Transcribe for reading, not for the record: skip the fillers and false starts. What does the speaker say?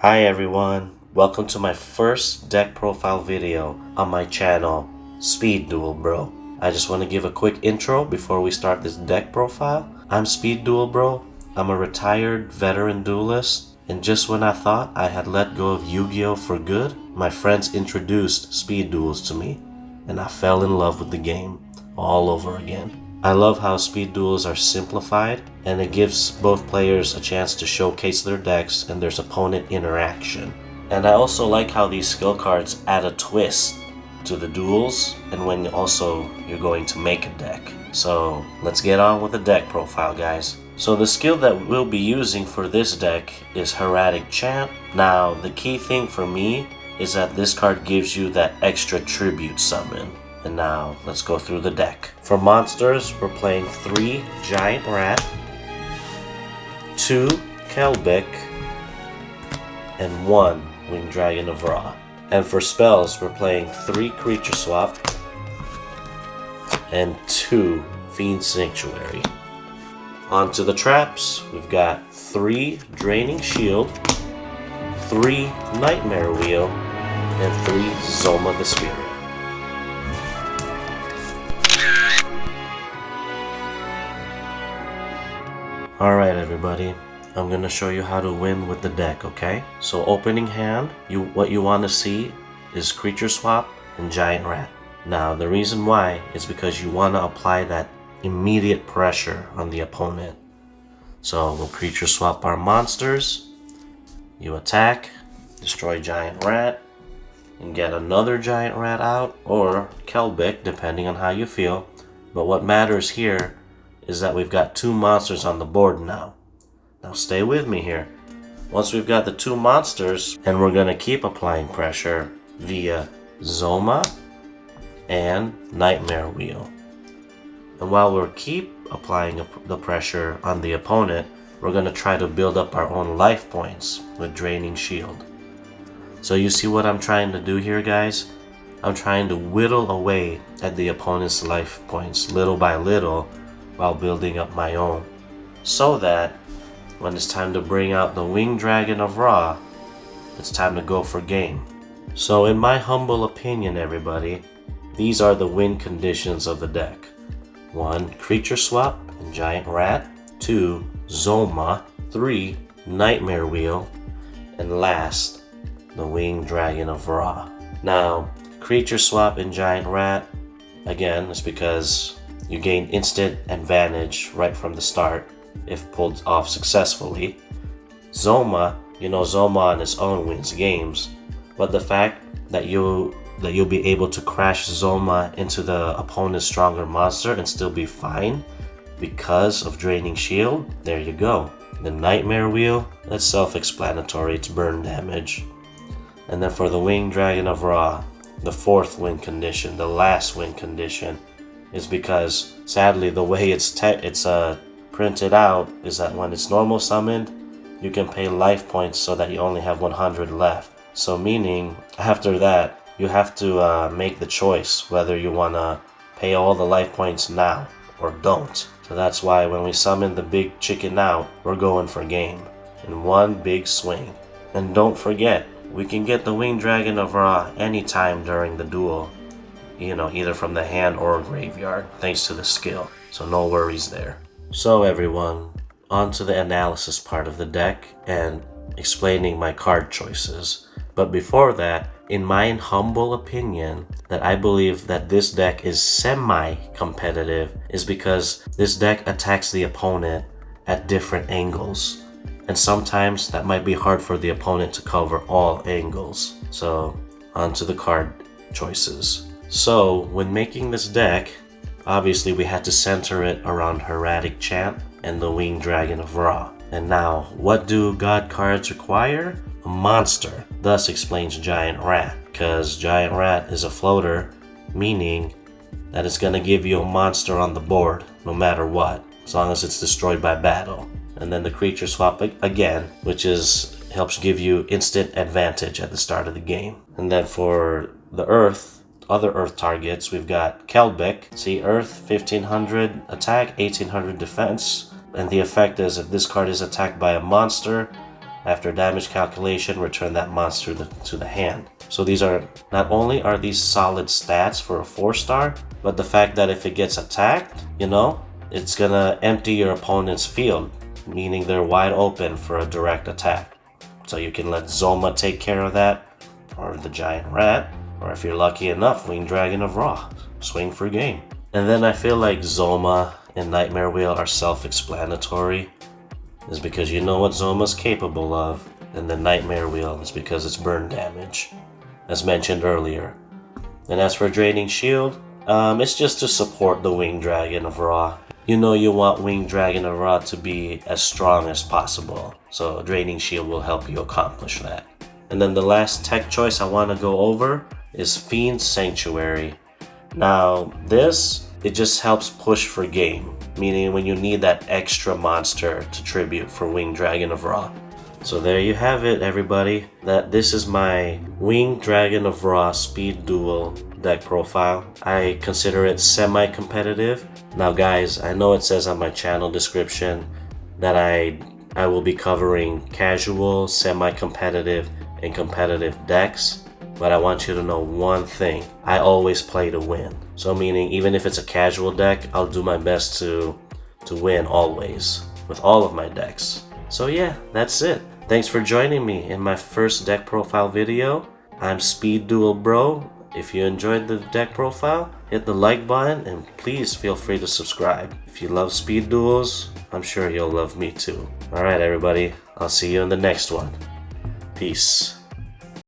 Hi everyone, welcome to my first deck profile video on my channel, Speed Duel Bro. I just want to give a quick intro before we start this deck profile. I'm Speed Duel Bro. I'm a retired veteran duelist, and just when I thought I had let go of Yu-Gi-Oh for good, my friends introduced Speed Duels to me, and I fell in love with the game all over again. I love how speed duels are simplified, and it gives both players a chance to showcase their decks and there's opponent interaction. And I also like how these skill cards add a twist to the duels and when also you're going to make a deck. So let's get on with the deck profile, guys. So the skill that we'll be using for this deck is Hieratic Chant. Now the key thing for me is that this card gives you that extra tribute summon. And now, let's go through the deck. For monsters, we're playing 3 Giant Rat, 2 Kelbeck, and 1 Winged Dragon of Ra. And for spells, we're playing 3 Creature Swap, and 2 Fiend Sanctuary. Onto the traps, we've got 3 Draining Shield, 3 Nightmare Wheel, and 3 Zoma the Spirit. Alright everybody, I'm gonna show you how to win with the deck, okay? So opening hand, what you want to see is Creature Swap and Giant Rat. Now the reason why is because you want to apply that immediate pressure on the opponent. So we'll Creature Swap our monsters, you attack, destroy Giant Rat, and get another Giant Rat out, or Kelbeck, depending on how you feel. But what matters here is that we've got 2 monsters on the board now. Now stay with me here. Once we've got the 2 monsters, and we're going to keep applying pressure via Zoma and Nightmare Wheel. And while we're keep applying the pressure on the opponent, we're going to try to build up our own life points with Draining Shield. So you see what I'm trying to do here, guys? I'm trying to whittle away at the opponent's life points little by little, while building up my own, so that when it's time to bring out the Winged Dragon of Ra, it's time to go for game. So in my humble opinion, everybody, these are the win conditions of the deck. 1. Creature Swap and Giant Rat, 2. Zoma, 3. Nightmare Wheel, and last, the Winged Dragon of Ra. Now, Creature Swap and Giant Rat, again, is because you gain instant advantage right from the start if pulled off successfully. Zoma, Zoma on its own wins games, but the fact that you'll be able to crash Zoma into the opponent's stronger monster and still be fine because of Draining Shield, there you go. The Nightmare Wheel, that's self-explanatory, it's burn damage. And then for the Winged Dragon of Ra, the 4th win condition, the last win condition, is because sadly the way it's printed out is that when it's normal summoned, you can pay life points so that you only have 100 left. So meaning after that you have to make the choice whether you want to pay all the life points now or don't. So that's why when we summon the big chicken out, we're going for game in one big swing. And don't forget, we can get the Winged Dragon of Ra anytime during the duel, either from the hand or graveyard, thanks to the skill. So no worries there. So everyone, on to the analysis part of the deck and explaining my card choices. But before that, in my humble opinion, that I believe that this deck is semi-competitive is because this deck attacks the opponent at different angles. And sometimes that might be hard for the opponent to cover all angles. So, on to the card choices. So, when making this deck, obviously we had to center it around Hieratic Chant and the Winged Dragon of Ra. And now, what do God cards require? A monster. Thus explains Giant Rat, because Giant Rat is a floater, meaning that it's going to give you a monster on the board, no matter what, as long as it's destroyed by battle. And then the Creature Swap again, which helps give you instant advantage at the start of the game. And then for the other Earth targets, we've got Kelbeck. See, Earth 1500 attack, 1800 defense. And the effect is if this card is attacked by a monster, After damage calculation, return that monster to the hand. So these are, not only are these solid stats for a 4-star, but the fact that if it gets attacked, you know, it's gonna empty your opponent's field, meaning they're wide open for a direct attack. So you can let Zoma take care of that, or the giant rat, or if you're lucky enough, Winged Dragon of Ra. Swing for game. And then I feel like Zoma and Nightmare Wheel are self-explanatory, is because you know what Zoma's capable of, and the Nightmare Wheel is because it's burn damage, as mentioned earlier. And as for Draining Shield, it's just to support the Winged Dragon of Ra. You know you want Winged Dragon of Ra to be as strong as possible, so Draining Shield will help you accomplish that. And then the last tech choice I want to go over is Fiend Sanctuary. Now this, it just helps push for game, meaning when you need that extra monster to tribute for Winged Dragon of Ra. So there you have it, everybody. This is my Winged Dragon of Ra Speed Duel deck profile. I consider it semi-competitive. Now guys, I know it says on my channel description that I will be covering casual, semi-competitive, and competitive decks, but I want you to know one thing. I always play to win. So meaning even if it's a casual deck, I'll do my best to win always with all of my decks. So yeah, that's it. Thanks for joining me in my first deck profile video. I'm Speed Duel Bro. If you enjoyed the deck profile, hit the like button and please feel free to subscribe. If you love speed duels, I'm sure you'll love me too. Alright everybody, I'll see you in the next one. Peace.